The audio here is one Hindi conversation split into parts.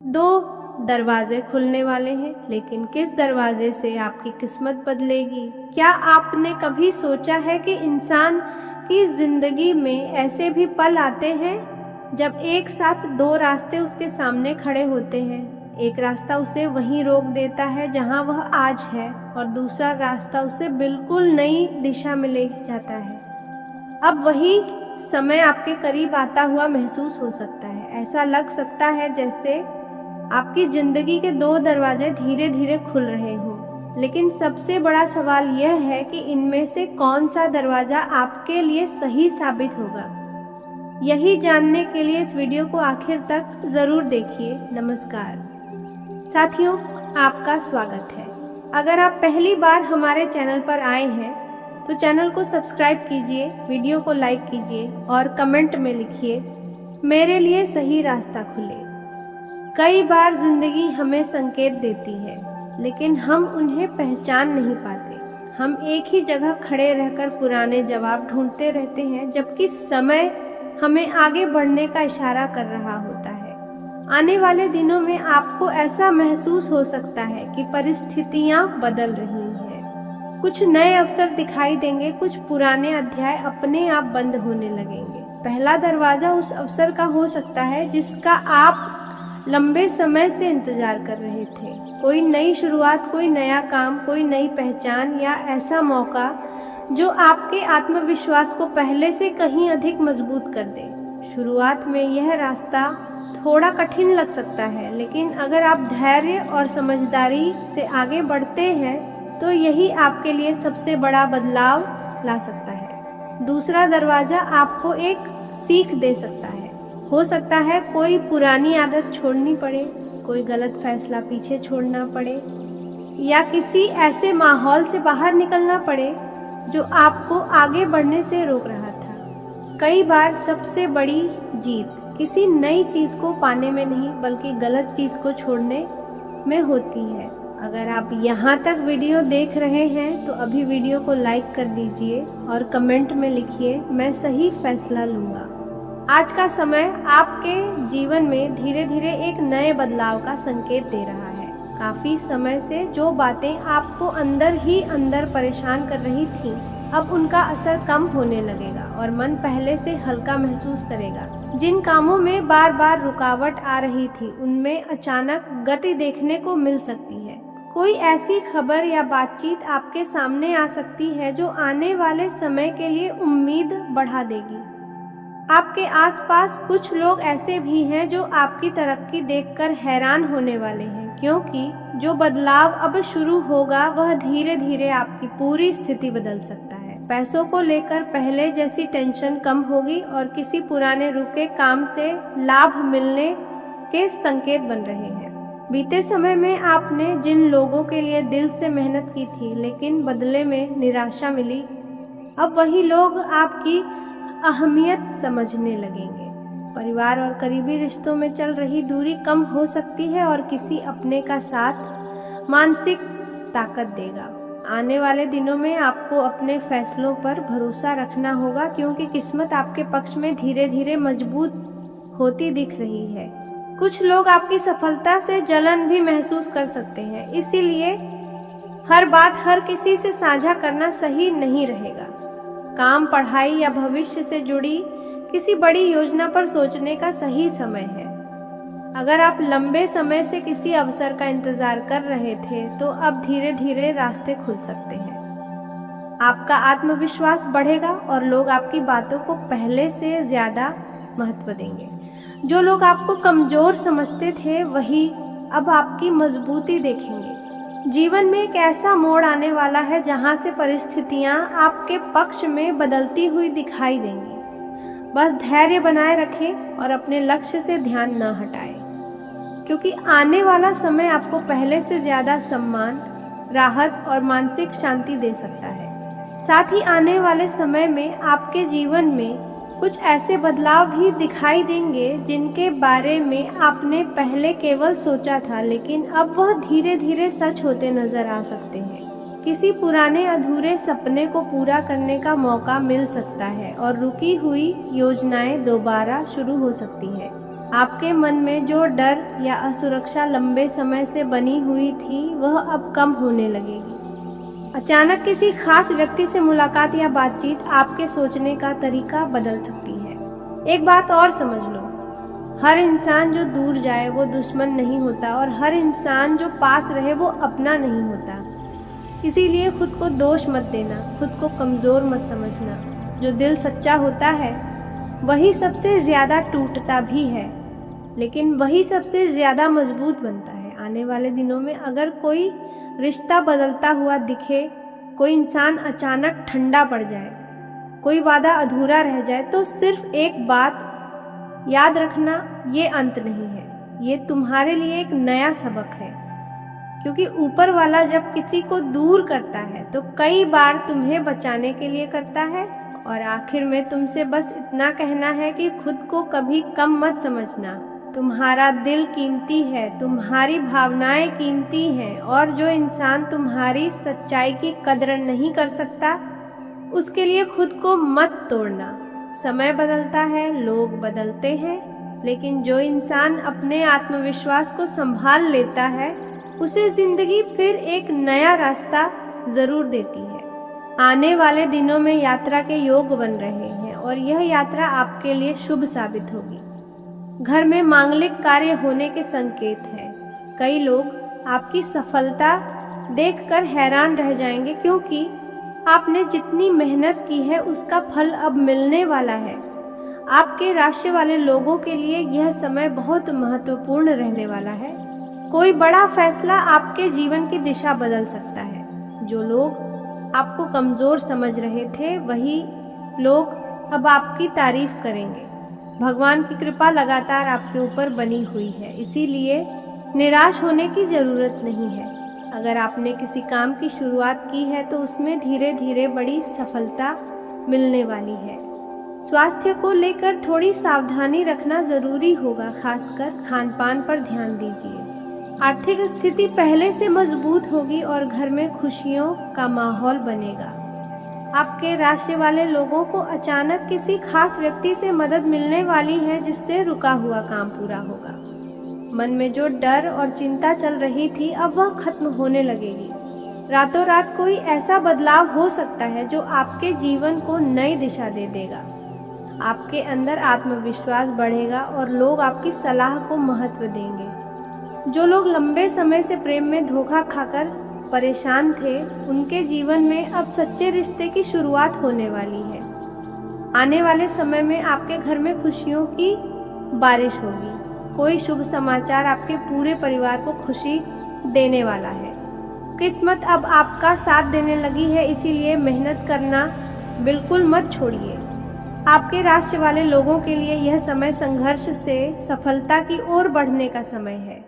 दो दरवाजे खुलने वाले हैं, लेकिन किस दरवाजे से आपकी किस्मत बदलेगी? क्या आपने कभी सोचा है कि इंसान की जिंदगी में ऐसे भी पल आते हैं जब एक साथ दो रास्ते उसके सामने खड़े होते हैं। एक रास्ता उसे वहीं रोक देता है जहां वह आज है, और दूसरा रास्ता उसे बिल्कुल नई दिशा में ले जाता है। अब वही समय आपके करीब आता हुआ महसूस हो सकता है। ऐसा लग सकता है जैसे आपकी जिंदगी के दो दरवाजे धीरे धीरे खुल रहे हों। लेकिन सबसे बड़ा सवाल यह है कि इनमें से कौन सा दरवाजा आपके लिए सही साबित होगा। यही जानने के लिए इस वीडियो को आखिर तक जरूर देखिए। नमस्कार साथियों, आपका स्वागत है। अगर आप पहली बार हमारे चैनल पर आए हैं तो चैनल को सब्सक्राइब कीजिए, वीडियो को लाइक कीजिए और कमेंट में लिखिए, मेरे लिए सही रास्ता खुले। कई बार जिंदगी हमें संकेत देती है, लेकिन हम उन्हें पहचान नहीं पाते। हम एक ही जगह खड़े रहकर पुराने जवाब ढूंढते रहते हैं, जबकि समय हमें आगे बढ़ने का इशारा कर रहा होता है। आने वाले दिनों में आपको ऐसा महसूस हो सकता है कि परिस्थितियां बदल रही हैं। कुछ नए अवसर दिखाई देंगे, कुछ पुराने अध्याय अपने आप बंद होने लगेंगे। पहला दरवाजा उस अवसर का हो सकता है जिसका आप लंबे समय से इंतजार कर रहे थे। कोई नई शुरुआत, कोई नया काम, कोई नई पहचान या ऐसा मौका जो आपके आत्मविश्वास को पहले से कहीं अधिक मजबूत कर दे। शुरुआत में यह रास्ता थोड़ा कठिन लग सकता है, लेकिन अगर आप धैर्य और समझदारी से आगे बढ़ते हैं तो यही आपके लिए सबसे बड़ा बदलाव ला सकता है। दूसरा दरवाजा आपको एक सीख दे सकता है। हो सकता है कोई पुरानी आदत छोड़नी पड़े, कोई गलत फैसला पीछे छोड़ना पड़े, या किसी ऐसे माहौल से बाहर निकलना पड़े जो आपको आगे बढ़ने से रोक रहा था। कई बार सबसे बड़ी जीत किसी नई चीज को पाने में नहीं, बल्कि गलत चीज को छोड़ने में होती है। अगर आप यहाँ तक वीडियो देख रहे हैं तो अभी वीडियो को लाइक कर दीजिए और कमेंट में लिखिए, मैं सही फैसला लूंगा। आज का समय आपके जीवन में धीरे धीरे एक नए बदलाव का संकेत दे रहा है। काफी समय से जो बातें आपको अंदर ही अंदर परेशान कर रही थीं, अब उनका असर कम होने लगेगा और मन पहले से हल्का महसूस करेगा। जिन कामों में बार बार रुकावट आ रही थी, उनमें अचानक गति देखने को मिल सकती है। कोई ऐसी खबर या बातचीत आपके सामने आ सकती है जो आने वाले समय के लिए उम्मीद बढ़ा देगी। आपके आसपास कुछ लोग ऐसे भी हैं जो आपकी तरक्की देखकर हैरान होने वाले हैं, क्योंकि जो बदलाव अब शुरू होगा वह धीरे धीरे आपकी पूरी स्थिति बदल सकता है। पैसों को लेकर पहले जैसी टेंशन कम होगी और किसी पुराने रुके काम से लाभ मिलने के संकेत बन रहे हैं। बीते समय में आपने जिन लोगों के लिए दिल से मेहनत की थी, लेकिन बदले में निराशा मिली, अब वही लोग आपकी अहमियत समझने लगेंगे। परिवार और करीबी रिश्तों में चल रही दूरी कम हो सकती है और किसी अपने का साथ मानसिक ताकत देगा। आने वाले दिनों में आपको अपने फैसलों पर भरोसा रखना होगा, क्योंकि किस्मत आपके पक्ष में धीरे धीरे मजबूत होती दिख रही है। कुछ लोग आपकी सफलता से जलन भी महसूस कर सकते हैं, इसीलिए हर बात हर किसी से साझा करना सही नहीं रहेगा। काम, पढ़ाई या भविष्य से जुड़ी किसी बड़ी योजना पर सोचने का सही समय है। अगर आप लंबे समय से किसी अवसर का इंतजार कर रहे थे तो अब धीरे धीरे रास्ते खुल सकते हैं। आपका आत्मविश्वास बढ़ेगा और लोग आपकी बातों को पहले से ज्यादा महत्व देंगे। जो लोग आपको कमजोर समझते थे वही अब आपकी मजबूती देखेंगे। जीवन में एक ऐसा मोड़ आने वाला है जहां से परिस्थितियां आपके पक्ष में बदलती हुई दिखाई देंगी। बस धैर्य बनाए रखें और अपने लक्ष्य से ध्यान न हटाएं, क्योंकि आने वाला समय आपको पहले से ज्यादा सम्मान, राहत और मानसिक शांति दे सकता है। साथ ही आने वाले समय में आपके जीवन में कुछ ऐसे बदलाव भी दिखाई देंगे जिनके बारे में आपने पहले केवल सोचा था, लेकिन अब वह धीरे धीरे सच होते नजर आ सकते हैं। किसी पुराने अधूरे सपने को पूरा करने का मौका मिल सकता है और रुकी हुई योजनाएं दोबारा शुरू हो सकती है। आपके मन में जो डर या असुरक्षा लंबे समय से बनी हुई थी वह अब कम होने लगेगी। अचानक किसी खास व्यक्ति से मुलाकात या बातचीत आपके सोचने का तरीका बदल सकती है। एक बात और समझ लो, हर इंसान जो दूर जाए वो दुश्मन नहीं होता और हर इंसान जो पास रहे वो अपना नहीं होता। इसीलिए खुद को दोष मत देना, खुद को कमज़ोर मत समझना। जो दिल सच्चा होता है वही सबसे ज़्यादा टूटता भी है, लेकिन वही सबसे ज़्यादा मजबूत बनता है। आने वाले दिनों में अगर कोई रिश्ता बदलता हुआ दिखे, कोई इंसान अचानक ठंडा पड़ जाए, कोई वादा अधूरा रह जाए, तो सिर्फ एक बात याद रखना, ये अंत नहीं है, ये तुम्हारे लिए एक नया सबक है। क्योंकि ऊपर वाला जब किसी को दूर करता है तो कई बार तुम्हें बचाने के लिए करता है। और आखिर में तुमसे बस इतना कहना है कि खुद को कभी कम मत समझना। तुम्हारा दिल कीमती है, तुम्हारी भावनाएं कीमती हैं, और जो इंसान तुम्हारी सच्चाई की कदर नहीं कर सकता उसके लिए खुद को मत तोड़ना। समय बदलता है, लोग बदलते हैं, लेकिन जो इंसान अपने आत्मविश्वास को संभाल लेता है उसे जिंदगी फिर एक नया रास्ता जरूर देती है। आने वाले दिनों में यात्रा के योग बन रहे हैं और यह यात्रा आपके लिए शुभ साबित होगी। घर में मांगलिक कार्य होने के संकेत हैं। कई लोग आपकी सफलता देखकर हैरान रह जाएंगे, क्योंकि आपने जितनी मेहनत की है उसका फल अब मिलने वाला है। आपके राशि वाले लोगों के लिए यह समय बहुत महत्वपूर्ण रहने वाला है। कोई बड़ा फैसला आपके जीवन की दिशा बदल सकता है। जो लोग आपको कमज़ोर समझ रहे थे वही लोग अब आपकी तारीफ करेंगे। भगवान की कृपा लगातार आपके ऊपर बनी हुई है, इसीलिए निराश होने की ज़रूरत नहीं है। अगर आपने किसी काम की शुरुआत की है तो उसमें धीरे धीरे बड़ी सफलता मिलने वाली है। स्वास्थ्य को लेकर थोड़ी सावधानी रखना ज़रूरी होगा, खासकर खान पान पर ध्यान दीजिए। आर्थिक स्थिति पहले से मजबूत होगी और घर में खुशियों का माहौल बनेगा। आपके राशि वाले लोगों को अचानक किसी खास व्यक्ति से मदद मिलने वाली है, जिससे रुका हुआ काम पूरा होगा। मन में जो डर और चिंता चल रही थी अब वह खत्म होने लगेगी। रातों रात कोई ऐसा बदलाव हो सकता है जो आपके जीवन को नई दिशा दे देगा। आपके अंदर आत्मविश्वास बढ़ेगा और लोग आपकी सलाह को महत्व देंगे। जो लोग लंबे समय से प्रेम में धोखा खाकर परेशान थे, उनके जीवन में अब सच्चे रिश्ते की शुरुआत होने वाली है। आने वाले समय में आपके घर में खुशियों की बारिश होगी। कोई शुभ समाचार आपके पूरे परिवार को खुशी देने वाला है। किस्मत अब आपका साथ देने लगी है, इसीलिए मेहनत करना बिल्कुल मत छोड़िए। आपके राशि वाले लोगों के लिए यह समय संघर्ष से सफलता की ओर बढ़ने का समय है।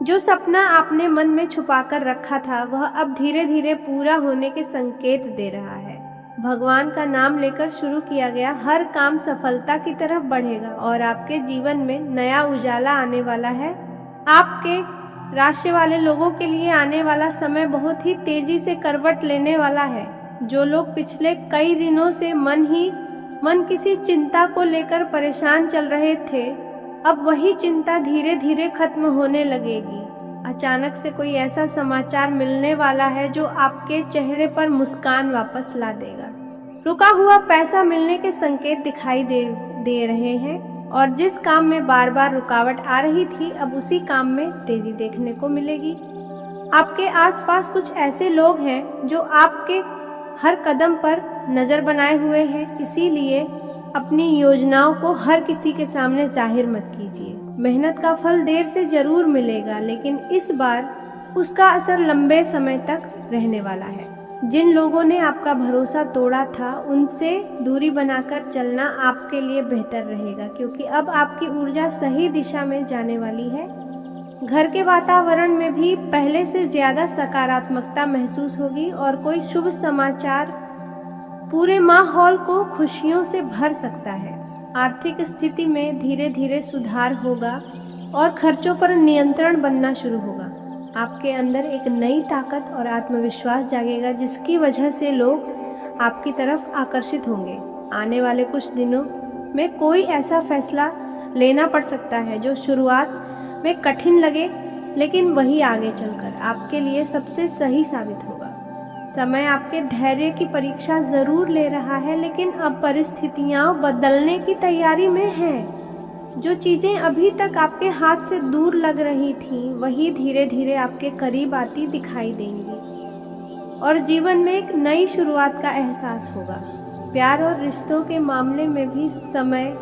जो सपना आपने मन में छुपाकर रखा था वह अब धीरे धीरे पूरा होने के संकेत दे रहा है। भगवान का नाम लेकर शुरू किया गया हर काम सफलता की तरफ बढ़ेगा और आपके जीवन में नया उजाला आने वाला है। आपके राशि वाले लोगों के लिए आने वाला समय बहुत ही तेजी से करवट लेने वाला है। जो लोग पिछले कई दिनों से मन किसी चिंता को लेकर परेशान चल रहे थे, अब वही चिंता धीरे धीरे खत्म होने लगेगी। अचानक से कोई ऐसा समाचार मिलने वाला है जो आपके चेहरे पर मुस्कान वापस ला देगा। रुका हुआ पैसा मिलने के संकेत दिखाई दे रहे हैं और जिस काम में बार बार रुकावट आ रही थी अब उसी काम में तेजी देखने को मिलेगी। आपके आसपास कुछ ऐसे लोग हैं जो आपके हर कदम पर नज़र बनाए हुए हैं, इसीलिए अपनी योजनाओं को हर किसी के सामने जाहिर मत कीजिए। मेहनत का फल देर से जरूर मिलेगा, लेकिन इस बार उसका असर लंबे समय तक रहने वाला है। जिन लोगों ने आपका भरोसा तोड़ा था उनसे दूरी बनाकर चलना आपके लिए बेहतर रहेगा, क्योंकि अब आपकी ऊर्जा सही दिशा में जाने वाली है। घर के वातावरण में भी पहले से ज़्यादा सकारात्मकता महसूस होगी और कोई शुभ समाचार पूरे माहौल को खुशियों से भर सकता है। आर्थिक स्थिति में धीरे धीरे सुधार होगा और खर्चों पर नियंत्रण बनना शुरू होगा। आपके अंदर एक नई ताकत और आत्मविश्वास जागेगा, जिसकी वजह से लोग आपकी तरफ आकर्षित होंगे। आने वाले कुछ दिनों में कोई ऐसा फैसला लेना पड़ सकता है जो शुरुआत में कठिन लगे, लेकिन वही आगे चलकर आपके लिए सबसे सही साबित होगा। समय आपके धैर्य की परीक्षा जरूर ले रहा है, लेकिन अब परिस्थितियां बदलने की तैयारी में हैं। जो चीजें अभी तक आपके हाथ से दूर लग रही थीं, वही धीरे धीरे आपके करीब आती दिखाई देंगी और जीवन में एक नई शुरुआत का एहसास होगा। प्यार और रिश्तों के मामले में भी समय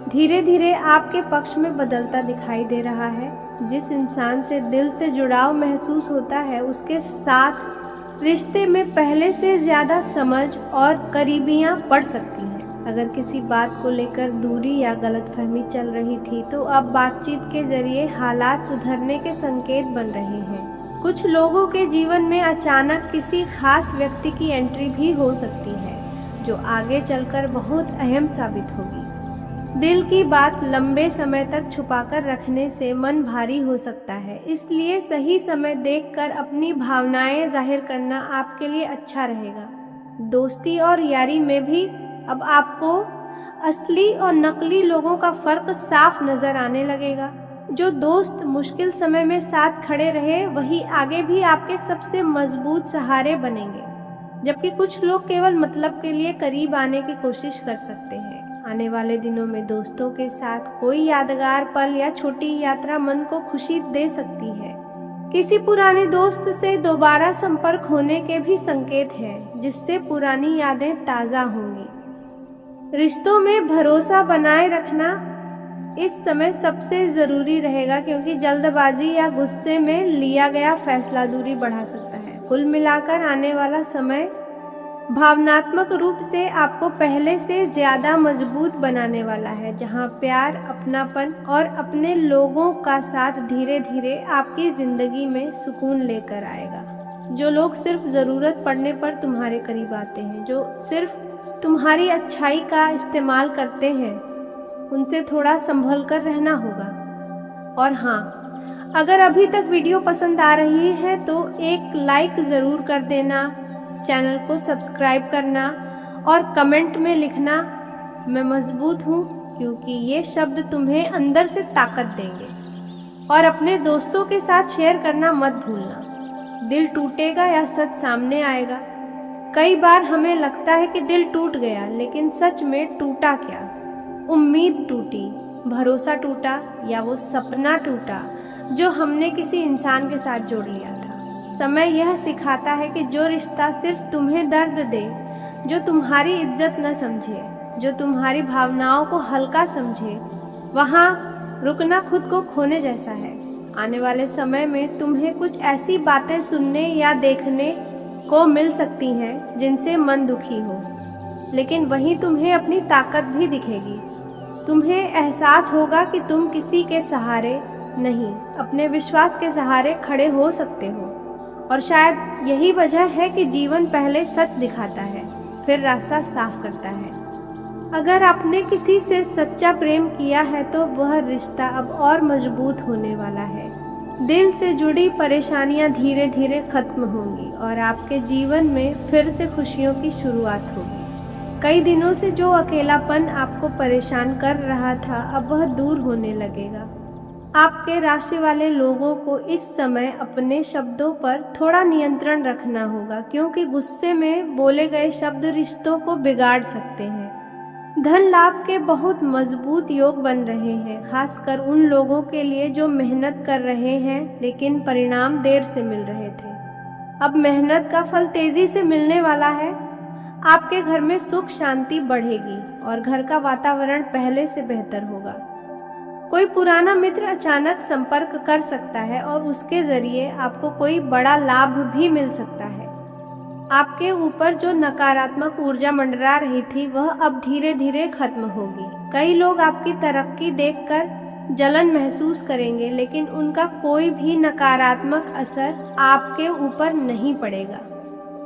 धीरे धीरे आपके पक्ष में बदलता दिखाई दे रहा है। जिस इंसान से दिल से जुड़ाव महसूस होता है, उसके साथ रिश्ते में पहले से ज़्यादा समझ और करीबियाँ बढ़ सकती हैं। अगर किसी बात को लेकर दूरी या गलतफहमी चल रही थी, तो अब बातचीत के जरिए हालात सुधरने के संकेत बन रहे हैं। कुछ लोगों के जीवन में अचानक किसी खास व्यक्ति की एंट्री भी हो सकती है, जो आगे चलकर बहुत अहम साबित होगी। दिल की बात लंबे समय तक छुपाकर रखने से मन भारी हो सकता है, इसलिए सही समय देखकर अपनी भावनाएं जाहिर करना आपके लिए अच्छा रहेगा। दोस्ती और यारी में भी अब आपको असली और नकली लोगों का फर्क साफ नजर आने लगेगा। जो दोस्त मुश्किल समय में साथ खड़े रहे, वही आगे भी आपके सबसे मजबूत सहारे बनेंगे, जबकि कुछ लोग केवल मतलब के लिए करीब आने की कोशिश कर सकते हैं। आने वाले दिनों में दोस्तों के साथ कोई यादगार पल या छोटी यात्रा मन को खुशी दे सकती है। किसी पुराने दोस्त से दोबारा संपर्क होने के भी संकेत हैं, जिससे पुरानी यादें ताज़ा होंगी। रिश्तों में भरोसा बनाए रखना इस समय सबसे ज़रूरी रहेगा, क्योंकि जल्दबाजी या गुस्से में लिया गया फैसला दूरी बढ़ा सकता है। कुल मिलाकर आने वाला समय भावनात्मक रूप से आपको पहले से ज़्यादा मजबूत बनाने वाला है, जहां प्यार, अपनापन और अपने लोगों का साथ धीरे धीरे आपकी ज़िंदगी में सुकून लेकर आएगा। जो लोग सिर्फ ज़रूरत पड़ने पर तुम्हारे करीब आते हैं, जो सिर्फ तुम्हारी अच्छाई का इस्तेमाल करते हैं, उनसे थोड़ा संभल कर रहना होगा। और हाँ, अगर अभी तक वीडियो पसंद आ रही है तो एक लाइक ज़रूर कर देना, चैनल को सब्सक्राइब करना और कमेंट में लिखना मैं मजबूत हूँ, क्योंकि ये शब्द तुम्हें अंदर से ताकत देंगे। और अपने दोस्तों के साथ शेयर करना मत भूलना। दिल टूटेगा या सच सामने आएगा। कई बार हमें लगता है कि दिल टूट गया, लेकिन सच में टूटा क्या? उम्मीद टूटी, भरोसा टूटा, या वो सपना टूटा जो हमने किसी इंसान के साथ जोड़ लिया था। समय यह सिखाता है कि जो रिश्ता सिर्फ तुम्हें दर्द दे, जो तुम्हारी इज्जत न समझे, जो तुम्हारी भावनाओं को हल्का समझे, वहाँ रुकना खुद को खोने जैसा है। आने वाले समय में तुम्हें कुछ ऐसी बातें सुनने या देखने को मिल सकती हैं जिनसे मन दुखी हो, लेकिन वहीं तुम्हें अपनी ताकत भी दिखेगी। तुम्हें एहसास होगा कि तुम किसी के सहारे नहीं, अपने विश्वास के सहारे खड़े हो सकते हो। और शायद यही वजह है कि जीवन पहले सच दिखाता है, फिर रास्ता साफ करता है। अगर आपने किसी से सच्चा प्रेम किया है, तो वह रिश्ता अब और मजबूत होने वाला है। दिल से जुड़ी परेशानियां धीरे धीरे खत्म होंगी और आपके जीवन में फिर से खुशियों की शुरुआत होगी। कई दिनों से जो अकेलापन आपको परेशान कर रहा था, अब वह दूर होने लगेगा। आपके राशि वाले लोगों को इस समय अपने शब्दों पर थोड़ा नियंत्रण रखना होगा, क्योंकि गुस्से में बोले गए शब्द रिश्तों को बिगाड़ सकते हैं। धन लाभ के बहुत मजबूत योग बन रहे हैं, खासकर उन लोगों के लिए जो मेहनत कर रहे हैं लेकिन परिणाम देर से मिल रहे थे। अब मेहनत का फल तेजी से मिलने वाला है। आपके घर में सुख शांति बढ़ेगी और घर का वातावरण पहले से बेहतर होगा। कोई पुराना मित्र अचानक संपर्क कर सकता है और उसके जरिए आपको कोई बड़ा लाभ भी मिल सकता है। आपके ऊपर जो नकारात्मक ऊर्जा मंडरा रही थी, वह अब धीरे धीरे खत्म होगी। कई लोग आपकी तरक्की देखकर जलन महसूस करेंगे, लेकिन उनका कोई भी नकारात्मक असर आपके ऊपर नहीं पड़ेगा।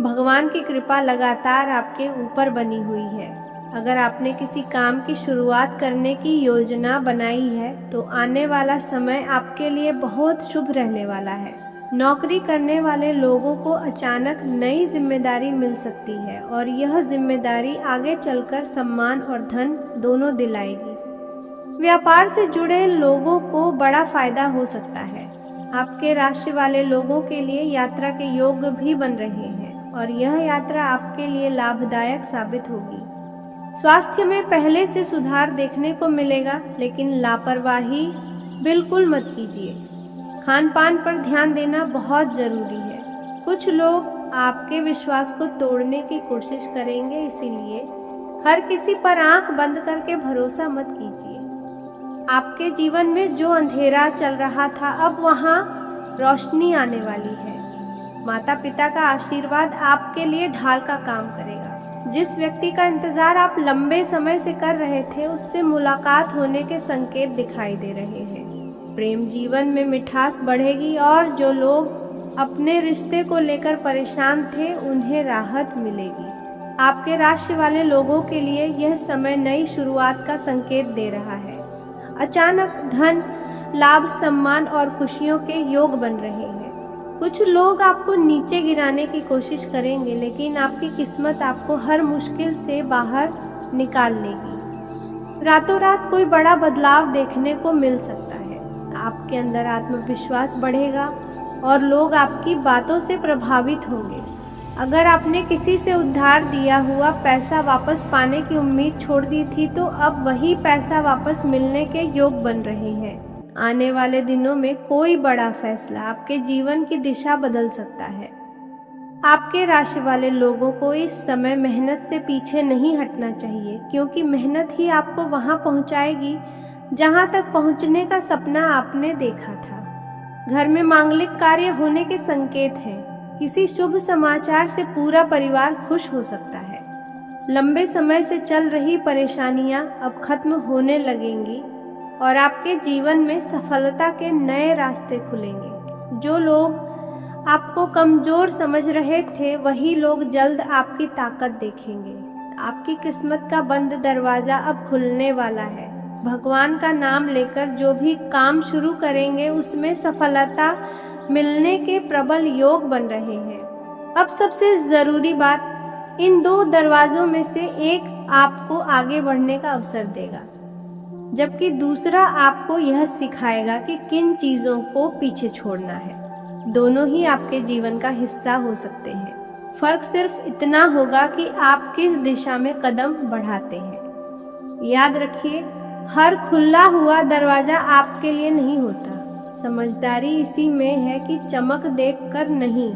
भगवान की कृपा लगातार आपके ऊपर बनी हुई है। अगर आपने किसी काम की शुरुआत करने की योजना बनाई है, तो आने वाला समय आपके लिए बहुत शुभ रहने वाला है। नौकरी करने वाले लोगों को अचानक नई जिम्मेदारी मिल सकती है और यह जिम्मेदारी आगे चलकर सम्मान और धन दोनों दिलाएगी। व्यापार से जुड़े लोगों को बड़ा फायदा हो सकता है। आपके राशि वाले लोगों के लिए यात्रा के योग भी बन रहे हैं और यह यात्रा आपके लिए लाभदायक साबित होगी। स्वास्थ्य में पहले से सुधार देखने को मिलेगा, लेकिन लापरवाही बिल्कुल मत कीजिए। खान पान पर ध्यान देना बहुत जरूरी है। कुछ लोग आपके विश्वास को तोड़ने की कोशिश करेंगे, इसीलिए हर किसी पर आंख बंद करके भरोसा मत कीजिए। आपके जीवन में जो अंधेरा चल रहा था, अब वहां रोशनी आने वाली है। माता पिता का आशीर्वाद आपके लिए ढाल का काम करेगा। जिस व्यक्ति का इंतजार आप लंबे समय से कर रहे थे, उससे मुलाकात होने के संकेत दिखाई दे रहे हैं। प्रेम जीवन में मिठास बढ़ेगी और जो लोग अपने रिश्ते को लेकर परेशान थे, उन्हें राहत मिलेगी। आपके राशि वाले लोगों के लिए यह समय नई शुरुआत का संकेत दे रहा है। अचानक धन, लाभ, सम्मान और खुशियों के योग बन रहे हैं। कुछ लोग आपको नीचे गिराने की कोशिश करेंगे, लेकिन आपकी किस्मत आपको हर मुश्किल से बाहर निकाल लेगी। रातों रात कोई बड़ा बदलाव देखने को मिल सकता है। आपके अंदर आत्मविश्वास बढ़ेगा और लोग आपकी बातों से प्रभावित होंगे। अगर आपने किसी से उधार दिया हुआ पैसा वापस पाने की उम्मीद छोड़ दी थी, तो अब वही पैसा वापस मिलने के योग बन रहे हैं। आने वाले दिनों में कोई बड़ा फैसला आपके जीवन की दिशा बदल सकता है। आपके राशि वाले लोगों को इस समय मेहनत से पीछे नहीं हटना चाहिए, क्योंकि मेहनत ही आपको वहां पहुंचाएगी जहां तक पहुंचने का सपना आपने देखा था। घर में मांगलिक कार्य होने के संकेत हैं। किसी शुभ समाचार से पूरा परिवार खुश हो सकता है। लंबे समय से चल रही परेशानियां अब खत्म होने लगेंगी और आपके जीवन में सफलता के नए रास्ते खुलेंगे। जो लोग आपको कमजोर समझ रहे थे, वही लोग जल्द आपकी ताकत देखेंगे। आपकी किस्मत का बंद दरवाजा अब खुलने वाला है। भगवान का नाम लेकर जो भी काम शुरू करेंगे, उसमें सफलता मिलने के प्रबल योग बन रहे हैं। अब सबसे जरूरी बात, इन दो दरवाजों में से एक आपको आगे बढ़ने का अवसर देगा, जबकि दूसरा आपको यह सिखाएगा कि किन चीजों को पीछे छोड़ना है। दोनों ही आपके जीवन का हिस्सा हो सकते हैं। फर्क सिर्फ इतना होगा कि आप किस दिशा में कदम बढ़ाते हैं। याद रखिए, हर खुला हुआ दरवाजा आपके लिए नहीं होता। समझदारी इसी में है कि चमक देखकर नहीं,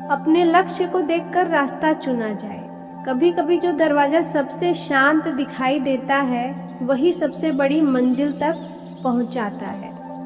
अपने लक्ष्य को देखकर रास्ता चुना जाए। कभी कभी जो दरवाजा सबसे शांत दिखाई देता है, वही सबसे बड़ी मंजिल तक पहुंचाता है।